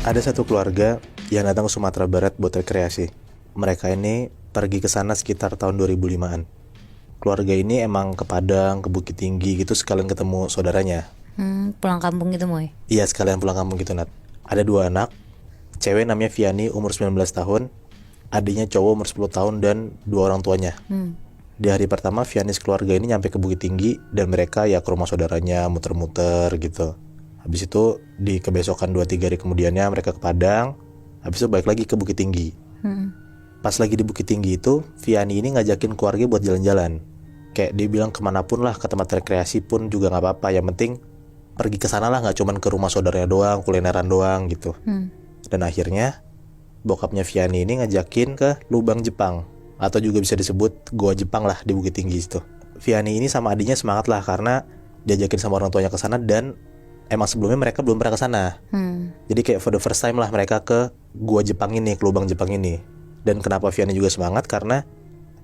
Ada satu keluarga yang datang ke Sumatera Barat buat rekreasi. Mereka ini pergi ke sana sekitar tahun 2005-an. Keluarga ini emang ke Padang, ke Bukit Tinggi gitu sekalian ketemu saudaranya. Pulang kampung gitu Moy. Iya, sekalian pulang kampung gitu, Nat. Ada dua anak, cewek namanya Viani umur 19 tahun, adiknya cowok umur 10 tahun dan dua orang tuanya. Di hari pertama Viani sekeluarga ini nyampe ke Bukit Tinggi dan mereka ya ke rumah saudaranya muter-muter gitu. Habis itu di kebesokan 2-3 hari kemudiannya mereka ke Padang. Habis itu balik lagi ke Bukit Tinggi. Pas lagi di Bukit Tinggi itu Viani ini ngajakin keluarga buat jalan-jalan. Kayak dia bilang kemanapun lah, ke tempat rekreasi pun juga gak apa-apa. Yang penting pergi ke sana lah, gak cuman ke rumah saudaranya doang, kulineran doang gitu. Dan akhirnya bokapnya Viani ini ngajakin ke Lubang Jepang, atau juga bisa disebut Goa Jepang lah di Bukit Tinggi itu. Viani ini sama adiknya semangat lah karena diajakin sama orang tuanya ke sana dan emang sebelumnya mereka belum pernah ke sana. Jadi kayak for the first time lah mereka ke Gua Jepang ini, ke Lubang Jepang ini. Dan kenapa Viani juga semangat karena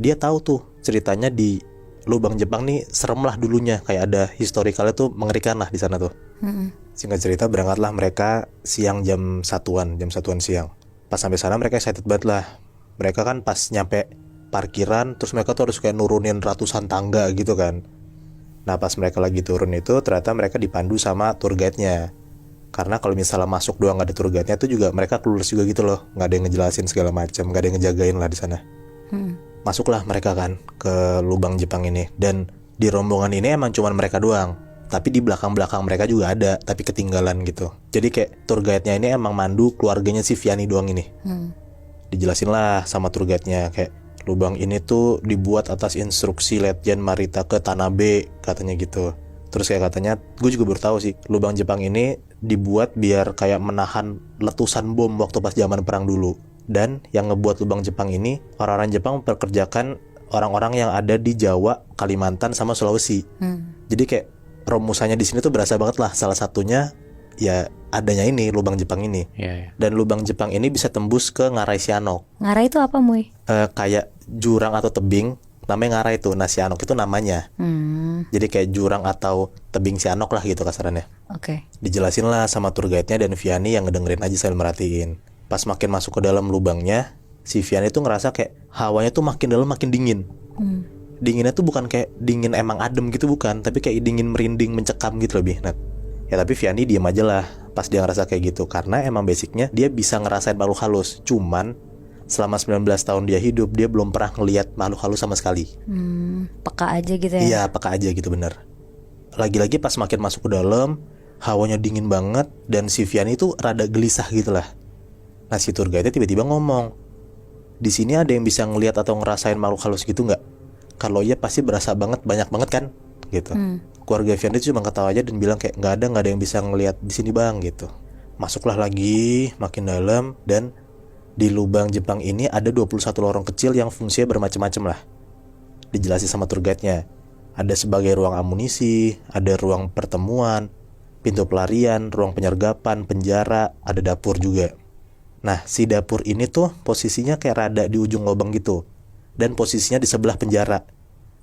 dia tahu tuh ceritanya di Lubang Jepang nih serem lah dulunya, kayak ada historikalnya tuh mengerikan lah di sana tuh. Singkat cerita berangkatlah mereka siang jam satuan siang. Pas sampai sana mereka excited banget lah. Mereka kan pas nyampe parkiran terus mereka tuh harus kayak nurunin ratusan tangga gitu kan. Nah pas mereka lagi turun itu ternyata mereka dipandu sama tour guide-nya. Karena kalau misalnya masuk doang gak ada tour guide-nya itu juga mereka clueless juga gitu loh. Gak ada yang ngejelasin segala macam, gak ada yang ngejagain lah di sana. Masuklah mereka kan ke Lubang Jepang ini. Dan di rombongan ini emang cuman mereka doang. Tapi di belakang-belakang mereka juga ada, tapi ketinggalan gitu. Jadi kayak tour guide-nya ini emang mandu keluarganya si Viani doang ini. Dijelasin lah sama tour guide-nya kayak lubang ini tuh dibuat atas instruksi Letjen Marita ke Tanabe katanya gitu. Terus kayak katanya, gue juga baru tahu sih, lubang Jepang ini dibuat biar kayak menahan letusan bom waktu pas zaman perang dulu. Dan yang ngebuat lubang Jepang ini, orang-orang Jepang memperkerjakan orang-orang yang ada di Jawa, Kalimantan sama Sulawesi. Jadi kayak rumusannya di sini tuh berasa banget lah. Salah satunya ya adanya ini lubang Jepang ini. Dan lubang Jepang ini bisa tembus ke Ngarai Sianok. Ngarai itu apa Moy? Kayak jurang atau tebing, namanya Ngarai tuh. Nah Sianok itu namanya. Jadi kayak jurang atau tebing Sianok lah gitu kasarannya. Oke. Dijelasin lah sama tour guide-nya dan Viani yang ngedengerin aja sambil merhatiin. Pas makin masuk ke dalam lubangnya, si Viani tuh ngerasa kayak hawanya tuh makin dalam makin dingin. Dinginnya tuh bukan kayak dingin emang adem gitu, bukan, tapi kayak dingin merinding mencekam gitu lebih. Nah, ya tapi Viani diem aja lah pas dia ngerasa kayak gitu. Karena emang basicnya dia bisa ngerasain makhluk halus. Cuman selama 19 tahun dia hidup, dia belum pernah ngelihat makhluk halus sama sekali. Peka aja gitu ya. Iya, peka aja gitu bener. Lagi-lagi pas makin masuk ke dalam, hawanya dingin banget dan si Viani tuh rada gelisah gitu lah. Nah si tour guide-nya tiba-tiba ngomong, di sini ada yang bisa ngelihat atau ngerasain makhluk halus gitu nggak? Kalau iya pasti berasa banget, banyak banget kan? Gitu. Keluarga Viani cuma ketawa aja dan bilang kayak nggak ada yang bisa ngelihat di sini bang gitu. Masuklah lagi makin dalam dan di lubang Jepang ini ada 21 lorong kecil yang fungsinya bermacam-macam lah. Dijelasin sama tour guide-nya. Ada sebagai ruang amunisi, ada ruang pertemuan, pintu pelarian, ruang penyergapan, penjara, ada dapur juga. Nah si dapur ini tuh posisinya kayak rada di ujung lubang gitu. Dan posisinya di sebelah penjara.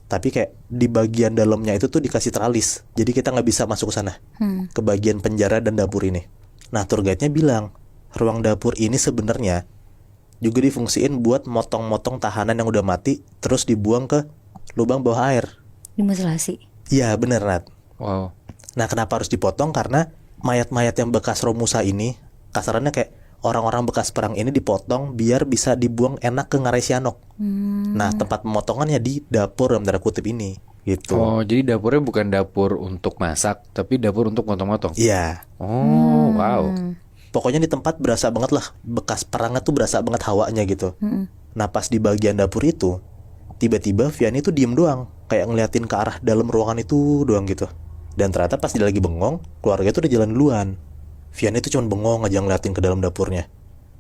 Tapi kayak di bagian dalamnya itu tuh dikasih teralis. Jadi kita gak bisa masuk ke sana. Ke bagian penjara dan dapur ini. Nah tour guide-nya bilang, ruang dapur ini sebenarnya juga difungsiin buat motong-motong tahanan yang udah mati, terus dibuang ke lubang bawah air. Dimutilasi. Iya bener Nat. Wow. Nah kenapa harus dipotong? Karena mayat-mayat yang bekas Romusa ini, kasarannya kayak orang-orang bekas perang ini dipotong biar bisa dibuang enak ke Ngarai Sianok. Nah tempat pemotongannya di dapur dalam tanda kutip ini gitu. Oh, jadi dapurnya bukan dapur untuk masak, tapi dapur untuk motong-motong. Iya. Oh, wow. Pokoknya di tempat berasa banget lah, bekas perangnya tuh berasa banget hawanya gitu. Nah pas di bagian dapur itu, tiba-tiba Viani tuh diem doang, kayak ngeliatin ke arah dalam ruangan itu doang gitu. Dan ternyata pas dia lagi bengong, keluarga tuh udah jalan duluan. Viani tuh cuma bengong aja ngeliatin ke dalam dapurnya.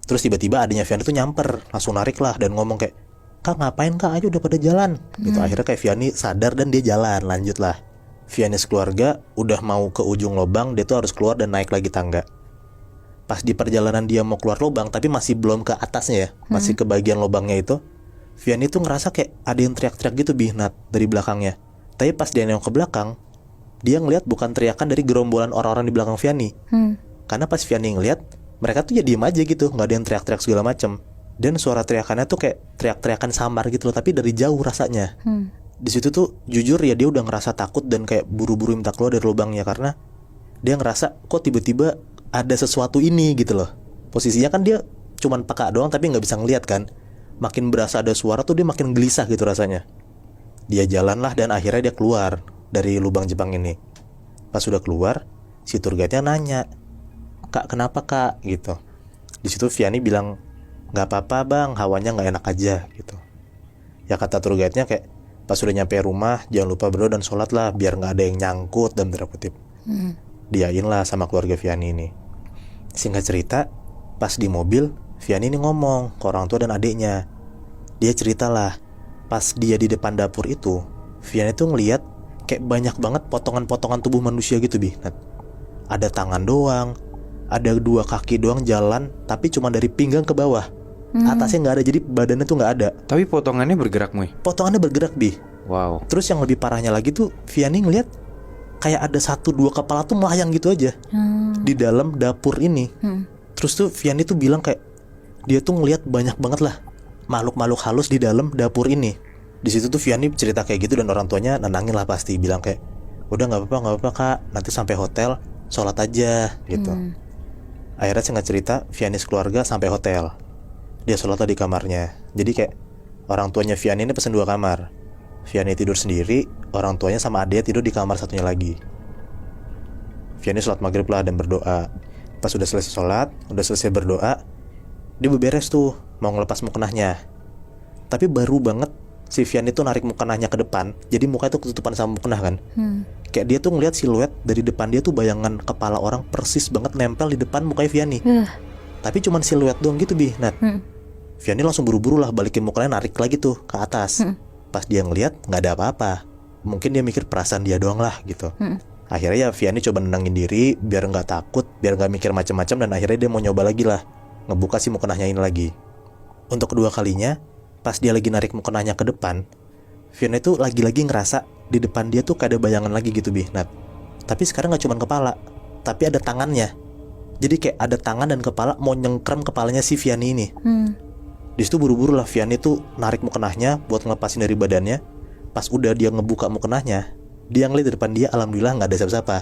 Terus tiba-tiba adanya Viani tuh nyamper, langsung narik lah dan ngomong kayak, "Kak ngapain kak, ayo udah pada jalan." Gitu. Akhirnya kayak Viani sadar dan dia jalan, lanjut lah. Viani sekeluarga udah mau ke ujung lubang, dia tuh harus keluar dan naik lagi tangga. Pas di perjalanan dia mau keluar lubang, tapi masih belum ke atasnya ya, masih ke bagian lubangnya itu, Viani tuh ngerasa kayak ada yang teriak-teriak gitu Bihnat dari belakangnya. Tapi pas dia nengok ke belakang, dia ngelihat bukan teriakan dari gerombolan orang-orang di belakang Viani. Karena pas Viani ngelihat, mereka tuh ya diem aja gitu, nggak ada yang teriak-teriak segala macem. Dan suara teriakannya tuh kayak teriak-teriakan samar gitu loh, tapi dari jauh rasanya. Di situ tuh jujur ya dia udah ngerasa takut dan kayak buru-buru minta keluar dari lubangnya, karena dia ngerasa kok tiba-tiba ada sesuatu ini gitu loh. Posisinya kan dia cuman peka doang tapi nggak bisa ngeliat kan. Makin berasa ada suara tuh dia makin gelisah gitu rasanya. Dia jalan lah dan akhirnya dia keluar dari lubang Jepang ini. Pas sudah keluar, si tour guide-nya nanya, "Kak, kenapa kak?" gitu. Di situ Vianney bilang, "Nggak apa-apa bang, hawanya nggak enak aja," gitu. Ya kata tour guide-nya kayak, "Pas sudah nyampe rumah, jangan lupa berdoa dan sholat lah, biar nggak ada yang nyangkut," dan tanda kutip. Diain lah sama keluarga Vianney ini. Singkat cerita, pas di mobil, Vianney ini ngomong ke orang tua dan adiknya. Dia ceritalah, pas dia di depan dapur itu, Vianney tuh ngeliat kayak banyak banget potongan-potongan tubuh manusia gitu, Bi. Ada tangan doang, ada 2 kaki doang jalan, tapi cuma dari pinggang ke bawah. Atasnya nggak ada, jadi badannya tuh nggak ada. Tapi potongannya bergerak, Moy. Potongannya bergerak, Bi. Wow. Terus yang lebih parahnya lagi tuh, Vianney ngeliat kayak ada 1-2 kepala tuh melayang gitu aja di dalam dapur ini. Terus tuh Vianney tuh bilang kayak dia tuh ngeliat banyak banget lah makhluk-makhluk halus di dalam dapur ini. Di situ tuh Vianney cerita kayak gitu dan orang tuanya nenangin lah pasti, bilang kayak udah nggak apa-apa kak, nanti sampai hotel sholat aja gitu. Akhirnya singkat cerita, Vianney keluarga sampai hotel. Dia sholat di kamarnya. Jadi kayak orang tuanya Vianney ini pesen 2 kamar. Vianney tidur sendiri, orang tuanya sama adiknya tidur di kamar satunya lagi. Vianney sholat maghrib lah dan berdoa. Pas udah selesai sholat, udah selesai berdoa, dia beberes tuh mau ngelepas mukenahnya. Tapi baru banget si Vianney tuh narik mukenahnya ke depan, jadi mukanya tuh ketutupan sama mukenah kan. Kayak dia tuh ngeliat siluet dari depan dia tuh, bayangan kepala orang persis banget nempel di depan mukanya Vianney. Tapi cuman siluet doang gitu, Bi. Vianney langsung buru-buru lah balikin mukanya, narik lagi tuh ke atas. Pas dia ngeliat nggak ada apa-apa, mungkin dia mikir perasaan dia doang lah gitu. Akhirnya ya Vianney coba nenangin diri biar nggak takut, biar nggak mikir macam-macam, dan akhirnya dia mau nyoba lagi lah ngebuka si mukenahnya ini lagi. Untuk kedua kalinya, pas dia lagi narik mukenahnya ke depan, Vianney tuh lagi-lagi ngerasa di depan dia tuh kayak ada bayangan lagi gitu, Bi. Tapi sekarang nggak cuma kepala, tapi ada tangannya. Jadi kayak ada tangan dan kepala mau nyengkram kepalanya si Vianney ini. Di situ buru-buru lah Vianney tuh narik mukenahnya buat ngelepasin dari badannya. Pas udah dia ngebuka mukenahnya, dia ngeliat di depan dia, alhamdulillah nggak ada siapa-siapa,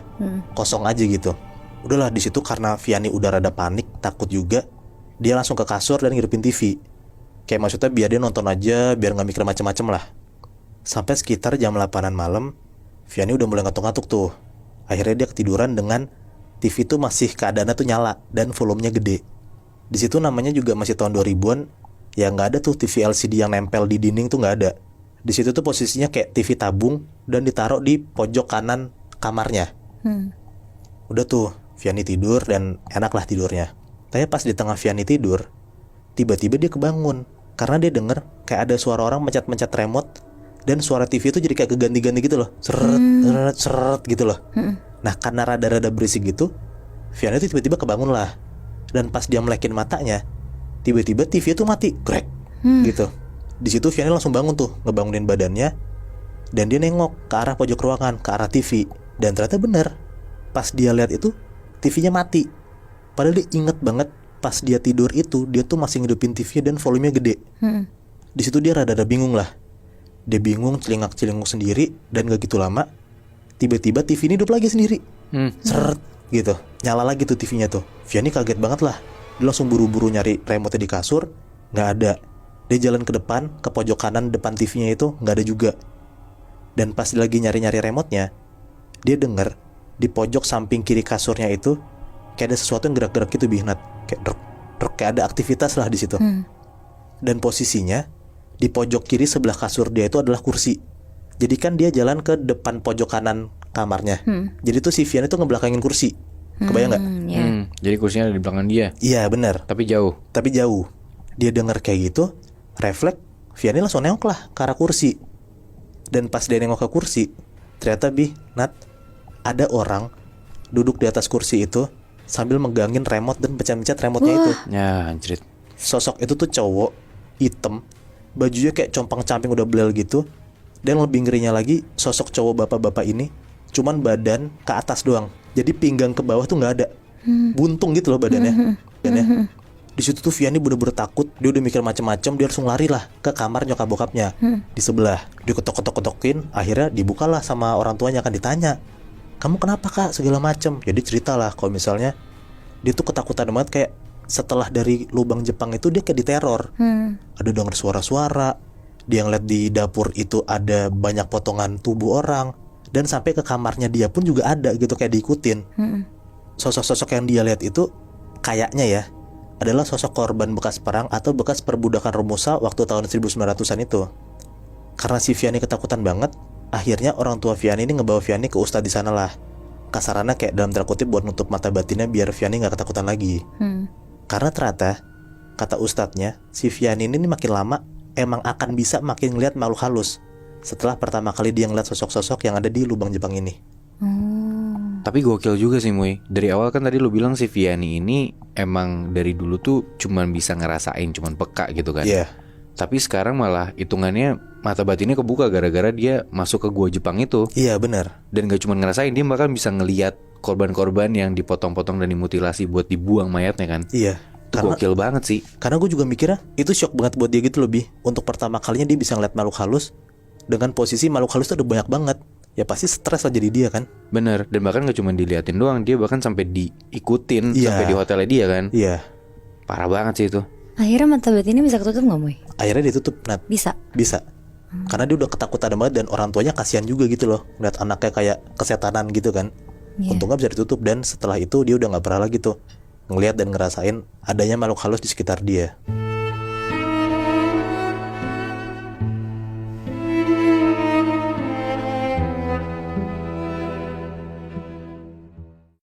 kosong aja gitu. Udahlah di situ karena Vianney udah rada panik, takut juga, dia langsung ke kasur dan ngidupin TV. Kayak maksudnya biar dia nonton aja, biar nggak mikir macem-macem lah. Sampai sekitar jam 8-an malam, Vianney udah mulai ngantuk-ngantuk tuh. Akhirnya dia ketiduran dengan TV tuh masih keadaannya tuh nyala dan volumenya gede. Di situ namanya juga masih tahun 2000-an, ya nggak ada tuh TV LCD yang nempel di dinding tuh nggak ada. Di situ tuh posisinya kayak TV tabung dan ditaruh di pojok kanan kamarnya. Udah tuh Vianney tidur dan enak lah tidurnya. Tapi pas di tengah Vianney tidur, tiba-tiba dia kebangun karena dia denger kayak ada suara orang mencet-mencet remote, dan suara TV itu jadi kayak keganti-ganti gitu loh, seret seret seret gitu loh. Nah karena rada-rada berisik gitu, Vianney tuh tiba-tiba kebangun lah. Dan pas dia melekin matanya, tiba-tiba TV itu mati, krek gitu. Di situ Vianney langsung bangun tuh, ngebangunin badannya, dan dia nengok ke arah pojok ruangan, ke arah TV. Dan ternyata bener, pas dia lihat itu TV-nya mati. Padahal dia inget banget pas dia tidur itu, dia tuh masih ngidupin TV dan volumenya gede. Di situ dia rada-rada bingung lah. Dia bingung, celingak-celinguk sendiri, dan gak gitu lama tiba-tiba TV ini hidup lagi sendiri. Seret gitu, nyala lagi tuh TV-nya tuh. Vianney kaget banget lah. Dia langsung buru-buru nyari remote di kasur, gak ada. Dia jalan ke depan, ke pojok kanan depan TV-nya itu gak ada juga. Dan pas dia lagi nyari-nyari remote-nya, dia denger di pojok samping kiri kasurnya itu kayak ada sesuatu yang gerak-gerak gitu, Bihnat. Kayak kayak ada aktivitas lah di situ. Dan posisinya di pojok kiri sebelah kasur dia itu adalah kursi. Jadi kan dia jalan ke depan pojok kanan kamarnya. Jadi tuh si Vianney tuh ngebelakangin kursi. Kebayang nggak? Jadi kursinya ada di belakang dia. Iya benar. Tapi jauh. Dia denger kayak gitu, refleks Vianney langsung nengok lah ke arah kursi. Dan pas dia nengok ke kursi, ternyata ada orang duduk di atas kursi itu sambil megangin remote dan pencet-pencet remote-nya itu. Ya anjrit. Sosok itu tuh cowok, hitam, bajunya kayak compang-camping udah belel gitu. Dan lebih ngerinya lagi, sosok cowok bapak-bapak ini cuman badan ke atas doang. Jadi pinggang ke bawah tuh gak ada. Buntung gitu loh badannya. kan ya. Di situ tuh Vianney bener-bener takut, dia udah mikir macam-macam, dia langsung lari lah ke kamar nyokap bokapnya di sebelah. Dia ketok-ketok-ketokin, akhirnya dibukalah sama orang tuanya, kan ditanya, kamu kenapa kak, segala macam. Jadi cerita lah kalau misalnya dia tuh ketakutan banget, kayak setelah dari lubang Jepang itu dia kayak diteror. Ada denger suara-suara, dia ngeliat di dapur itu ada banyak potongan tubuh orang, dan sampai ke kamarnya dia pun juga ada gitu, kayak diikutin. Sosok-sosok yang dia lihat itu kayaknya ya adalah sosok korban bekas perang atau bekas perbudakan Romusa waktu tahun 1900-an itu. Karena si Vianney ketakutan banget, akhirnya orang tua Vianney ini ngebawa Vianney ke ustadz di sana lah. Kasarannya kayak dalam tanda kutip buat nutup mata batinnya biar Vianney nggak ketakutan lagi. Karena ternyata kata ustadznya, si Vianney ini makin lama emang akan bisa makin ngeliat makhluk halus setelah pertama kali dia ngeliat sosok-sosok yang ada di lubang Jepang ini. Tapi gokil juga sih Muy. Dari awal kan tadi lu bilang si Vianney ini emang dari dulu tuh cuman bisa ngerasain, cuman peka gitu kan. Iya. Tapi sekarang malah hitungannya mata batinnya kebuka gara-gara dia masuk ke gua Jepang itu. Iya benar. Dan gak cuman ngerasain, dia bahkan bisa ngeliat korban-korban yang dipotong-potong dan dimutilasi buat dibuang mayatnya kan. Iya. Itu gokil banget sih. Karena gue juga mikirnya itu shock banget buat dia gitu lebih. Untuk pertama kalinya dia bisa ngeliat makhluk halus, dengan posisi makhluk halus tuh udah banyak banget. Ya pasti stres lah jadi dia kan. Bener. Dan bahkan gak cuma diliatin doang, dia bahkan sampai diikutin. Iya. Sampai di hotelnya dia kan. Iya. Parah banget sih itu. Akhirnya mata batinnya bisa ketutup gak Moy? Akhirnya ditutup, Nat. Bisa. Karena dia udah ketakutan banget dan orang tuanya kasihan juga gitu loh, ngeliat anaknya kayak kesetanan gitu kan. Untungnya bisa ditutup, dan setelah itu dia udah gak pernah lagi tuh ngeliat dan ngerasain adanya makhluk halus di sekitar dia.